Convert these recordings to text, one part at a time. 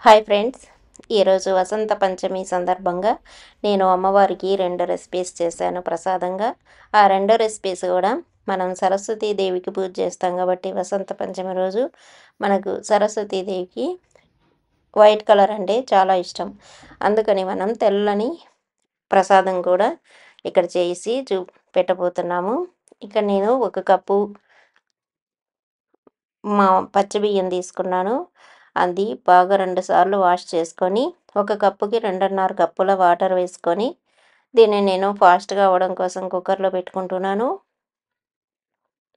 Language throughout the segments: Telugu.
హాయ్ ఫ్రెండ్స్, ఈరోజు వసంత పంచమి సందర్భంగా నేను అమ్మవారికి 2 రెసిపీస్ చేశాను ప్రసాదంగా. ఆ 2 రెసిపీస్ కూడా మనం సరస్వతీదేవికి పూజ చేస్తాం కాబట్టి వసంత పంచమి రోజు మనకు సరస్వతీదేవికి వైట్ కలర్ అంటే చాలా ఇష్టం. అందుకని మనం తెల్లని ప్రసాదం కూడా ఇక్కడ చేసి పెట్టబోతున్నాము. ఇక్కడ నేను 1 కప్పు పచ్చి బియ్యం తీసుకున్నాను. అది బాగా 2 సార్లు వాష్ చేసుకొని 1 కప్పుకి 2.5 కప్పుల వాటర్ వేసుకొని దీన్ని నేను ఫాస్ట్గా అవ్వడం కోసం కుక్కర్లో పెట్టుకుంటున్నాను.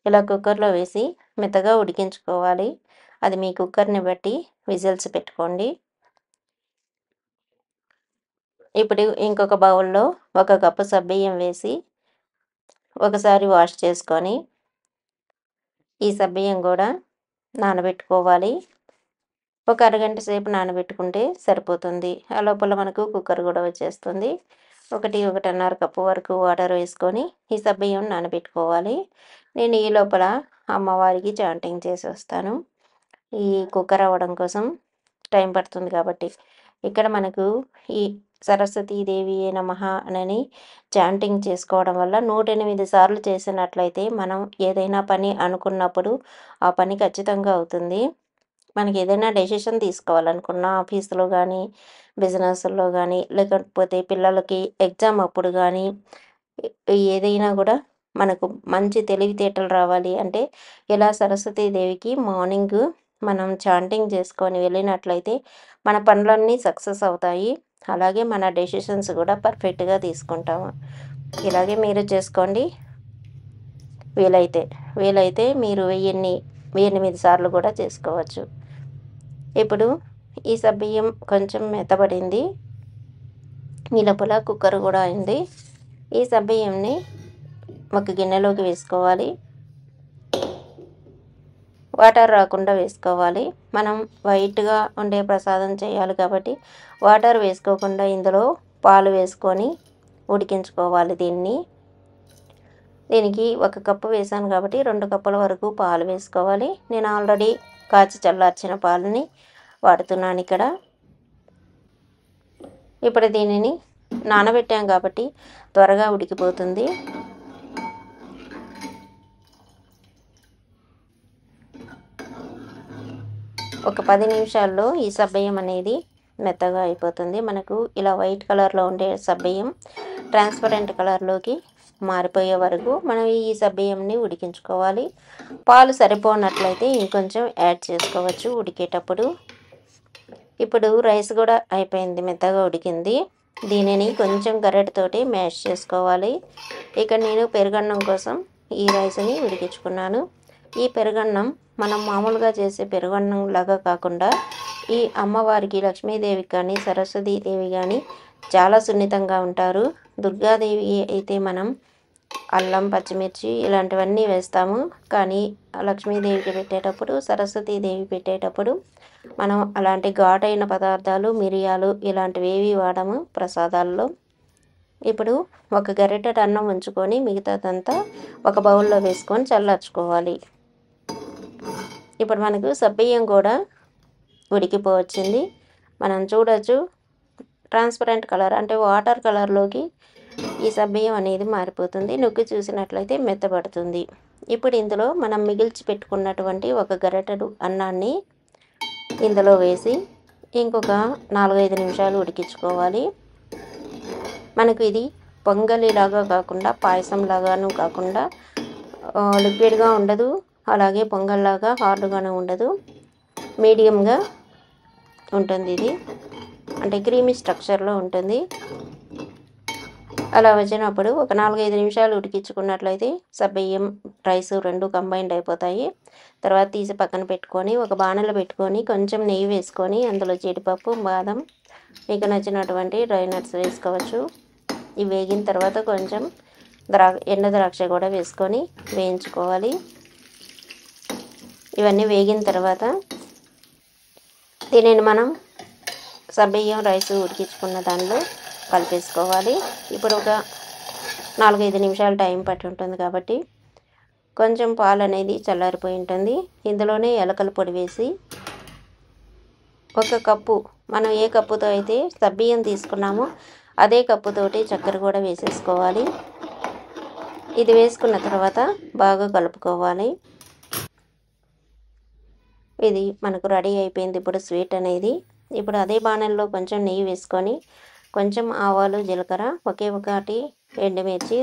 ఇలా కుక్కర్లో వేసి మెత్తగా ఉడికించుకోవాలి. అది మీ కుక్కర్ని బట్టి విజిల్స్ పెట్టుకోండి. ఇప్పుడు ఇంకొక బౌల్లో 1 కప్పు సబ్బియ్యం వేసి ఒకసారి వాష్ చేసుకొని ఈ సబ్బియ్యం కూడా నానబెట్టుకోవాలి. ఒక అరగంట సేపు నానబెట్టుకుంటే సరిపోతుంది. ఆ లోపల మనకు కుక్కర్ కూడా వచ్చేస్తుంది. 1.5 కప్పు వరకు వాటర్ వేసుకొని ఈ సబ్బియ్యం నానబెట్టుకోవాలి. నేను ఈ లోపల అమ్మవారికి చాంటింగ్ చేసి వస్తాను. ఈ కుక్కర్ అవ్వడం కోసం టైం పడుతుంది కాబట్టి ఇక్కడ మనకు ఈ సరస్వతీదేవి నమః అని చాంటింగ్ చేసుకోవడం వల్ల 108 సార్లు చేసినట్లయితే మనం ఏదైనా పని అనుకున్నప్పుడు ఆ పని ఖచ్చితంగా అవుతుంది. మనకి ఏదైనా డెసిషన్ తీసుకోవాలనుకున్న ఆఫీసులో కానీ, బిజినెస్లో కానీ, లేకపోతే పిల్లలకి ఎగ్జామ్ అప్పుడు కానీ ఏదైనా కూడా మనకు మంచి తెలివితేటలు రావాలి అంటే ఇలా సరస్వతీదేవికి మార్నింగ్ మనం చాంటింగ్ చేసుకొని వెళ్ళినట్లయితే మన పనులన్నీ సక్సెస్ అవుతాయి. అలాగే మన డెసిషన్స్ కూడా పర్ఫెక్ట్గా తీసుకుంటాము. ఇలాగే మీరు చేసుకోండి. వీలైతే మీరు 8 సార్లు కూడా చేసుకోవచ్చు. ఇప్పుడు ఈ సబ్బియ్యం కొంచెం మెత్తబడింది. ఈ లోపల కుక్కర్ కూడా అయింది. ఈ సబ్బియ్యంని ఒక గిన్నెలోకి వేసుకోవాలి. వాటర్ రాకుండా వేసుకోవాలి. మనం వైట్గా ఉండే ప్రసాదం చేయాలి కాబట్టి వాటర్ వేసుకోకుండా ఇందులో పాలు వేసుకొని ఉడికించుకోవాలి. దీనికి 1 కప్పు వేసాను కాబట్టి 2 కప్పుల వరకు పాలు వేసుకోవాలి. నేను ఆల్రెడీ కాచి చల్లార్చిన పాలని వాడుతున్నాను ఇక్కడ. ఇప్పుడు దీనిని నానబెట్టాం కాబట్టి త్వరగా ఉడికిపోతుంది. ఒక 10 నిమిషాల్లో ఈ సబ్బియ్యం అనేది మెత్తగా అయిపోతుంది. మనకు ఇలా వైట్ కలర్లో ఉండే సబ్బియ్యం ట్రాన్స్పరెంట్ కలర్లోకి మారిపోయే వరకు మనం ఈ సబ్బియ్యంని ఉడికించుకోవాలి. పాలు సరిపోనట్లయితే ఇంకొంచెం యాడ్ చేసుకోవచ్చు ఉడికేటప్పుడు. ఇప్పుడు రైస్ కూడా అయిపోయింది, మెత్తగా ఉడికింది. దీనిని కొంచెం గరిటెతోటి మ్యాష్ చేసుకోవాలి. ఇక్కడ నేను పెరుగన్నం కోసం ఈ రైస్ని ఉడికించుకున్నాను. ఈ పెరుగన్నం మనం మామూలుగా చేసే పెరుగన్నం లాగా కాకుండా ఈ అమ్మవారికి లక్ష్మీదేవికి కానీ సరస్వతీదేవి కానీ చాలా సున్నితంగా ఉంటారు. దుర్గాదేవి అయితే మనం అల్లం, పచ్చిమిర్చి ఇలాంటివన్నీ వేస్తాము. కానీ లక్ష్మీదేవికి పెట్టేటప్పుడు, సరస్వతీదేవి పెట్టేటప్పుడు మనం అలాంటి ఘాటైన పదార్థాలు, మిరియాలు ఇలాంటివి ఏవి వాడము ప్రసాదాల్లో. ఇప్పుడు 1 గరిటెడు అన్నం ఉంచుకొని మిగతాదంతా ఒక బౌల్లో వేసుకొని చల్లార్చుకోవాలి. ఇప్పుడు మనకు సబ్బియ్యం కూడా ఉడికిపోవచ్చింది. మనం చూడొచ్చు ట్రాన్స్పరెంట్ కలర్ అంటే వాటర్ కలర్లోకి ఈ సబ్బియ్యం అనేది మారిపోతుంది. నొక్కి చూసినట్లయితే మెత్తబడుతుంది. ఇప్పుడు ఇందులో మనం మిగిల్చి పెట్టుకున్నటువంటి 1 గరిటెడు అన్నాన్ని ఇందులో వేసి ఇంకొక 4-5 నిమిషాలు ఉడికించుకోవాలి. మనకు ఇది పొంగలిలాగా కాకుండా పాయసంలాగాను కాకుండా లిక్విడ్గా ఉండదు, అలాగే పొంగల్లాగా హార్డ్గాను ఉండదు, మీడియంగా ఉంటుంది. ఇది అంటే క్రీమీ స్ట్రక్చర్లో ఉంటుంది. అలా వచ్చినప్పుడు ఒక 4-5 నిమిషాలు ఉడికించుకున్నట్లయితే సబ్బియ్యం, రైస్ 2 కంబైన్డ్ అయిపోతాయి. తర్వాత తీసి పక్కన పెట్టుకొని ఒక బాణలో పెట్టుకొని కొంచెం నెయ్యి వేసుకొని అందులో జీడిపప్పు, బాదం, మీకు నచ్చినటువంటి డ్రై నట్స్ వేసుకోవచ్చు. ఇవి వేగిన తర్వాత కొంచెం ఎండు ద్రాక్ష కూడా వేసుకొని వేయించుకోవాలి. ఇవన్నీ వేగిన తర్వాత దీనిని మనం సబ్బియ్యం, రైస్ ఉడికించుకున్న దానిలో కలిపేసుకోవాలి. ఇప్పుడు ఒక 4-5 నిమిషాలు టైం పట్టి ఉంటుంది కాబట్టి కొంచెం పాలు అనేది చల్లారిపోయి ఉంటుంది. ఇందులోనే యాలకుల పొడి వేసి 1 కప్పు మనం ఏ కప్పుతో అయితే సబ్బియ్యం తీసుకున్నామో అదే కప్పుతోటి చక్కెర కూడా వేసేసుకోవాలి. ఇది వేసుకున్న తర్వాత బాగా కలుపుకోవాలి. ఇది మనకు రెడీ అయిపోయింది ఇప్పుడు స్వీట్ అనేది. ఇప్పుడు అదే బాణల్లో కొంచెం నెయ్యి వేసుకొని కొంచెం ఆవాలు, జీలకర్ర, ఒకే ఒకటి ఎండుమిర్చి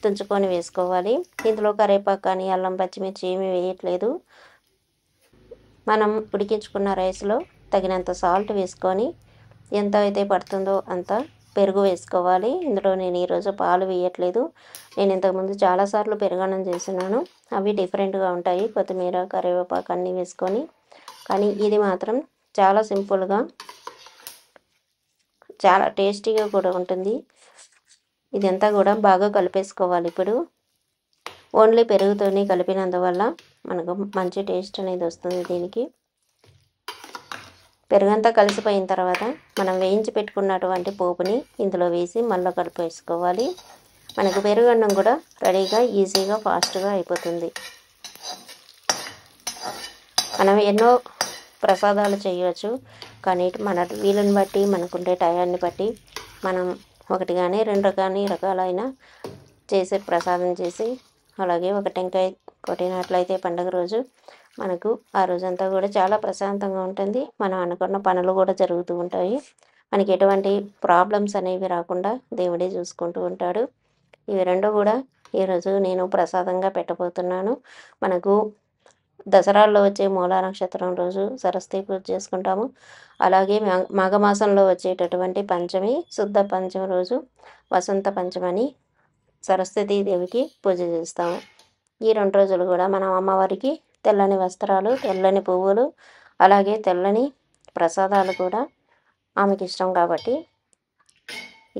తుంచుకొని వేసుకోవాలి. ఇందులో కరివేపాకు కానీ అల్లం, పచ్చిమిర్చి ఏమీ వేయట్లేదు. మనం ఉడికించుకున్న రైస్లో తగినంత సాల్ట్ వేసుకొని ఎంత అయితే పడుతుందో అంత పెరుగు వేసుకోవాలి. ఇందులో నేను ఈరోజు పాలు వేయట్లేదు. నేను ఇంతకుముందు చాలాసార్లు పెరుగన్నం చేస్తున్నాను. అవి డిఫరెంట్గా ఉంటాయి, కొత్తిమీర, కరివేపాకు అన్నీ వేసుకొని. కానీ ఇది మాత్రం చాలా సింపుల్గా చాలా టేస్టీగా కూడా ఉంటుంది. ఇదంతా కూడా బాగా కలిపేసుకోవాలి. ఇప్పుడు ఓన్లీ పెరుగుతోనే కలిపినందువల్ల మనకు మంచి టేస్ట్ అనేది వస్తుంది దీనికి. పెరుగంతా కలిసిపోయిన తర్వాత మనం వేయించి పెట్టుకున్నటువంటి పోపుని ఇందులో వేసి మళ్ళీ కలిపేసుకోవాలి. మనకు పెరుగన్నం కూడా రెడీగా ఈజీగా ఫాస్ట్గా అయిపోతుంది. మనం ఎన్నో ప్రసాదాలు చేయవచ్చు, కానీ మన వీలుని బట్టి మనకుండే టయాన్ని బట్టి మనం ఒకటి కానీ రెండు కానీ రకాలైన చేసే ప్రసాదం చేసి అలాగే ఒక టెంకాయ కొట్టినట్లయితే పండుగ రోజు మనకు ఆ రోజంతా కూడా చాలా ప్రశాంతంగా ఉంటుంది. మనం అనుకున్న పనులు కూడా జరుగుతూ ఉంటాయి. మనకి ఎటువంటి ప్రాబ్లమ్స్ అనేవి రాకుండా దేవుడే చూసుకుంటూ ఉంటాడు. ఇవి రెండు కూడా ఈరోజు నేను ప్రసాదంగా పెట్టబోతున్నాను. మనకు దసరాల్లో వచ్చే మూలా నక్షత్రం రోజు సరస్వతి పూజ చేసుకుంటాము. అలాగే మాఘమాసంలో వచ్చేటటువంటి పంచమి, శుద్ధ పంచమి రోజు వసంత పంచమని సరస్వతీదేవికి పూజ చేస్తాము. ఈ 2 రోజులు కూడా మనం అమ్మవారికి తెల్లని వస్త్రాలు, తెల్లని పువ్వులు, అలాగే తెల్లని ప్రసాదాలు కూడా ఆమెకి ఇష్టం కాబట్టి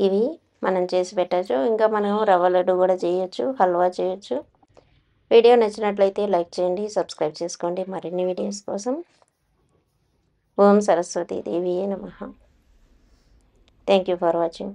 ఇవి మనం చేసి పెట్టచ్చు. ఇంకా మనం రవ్వ లడ్డు కూడా చేయొచ్చు, హల్వా చేయొచ్చు. వీడియో నచ్చినట్లయితే లైక్ చేయండి, సబ్స్క్రైబ్ చేసుకోండి మరిన్ని వీడియోస్ కోసం. ఓం సరస్వతీ దేవియే నమః. Thank you for watching.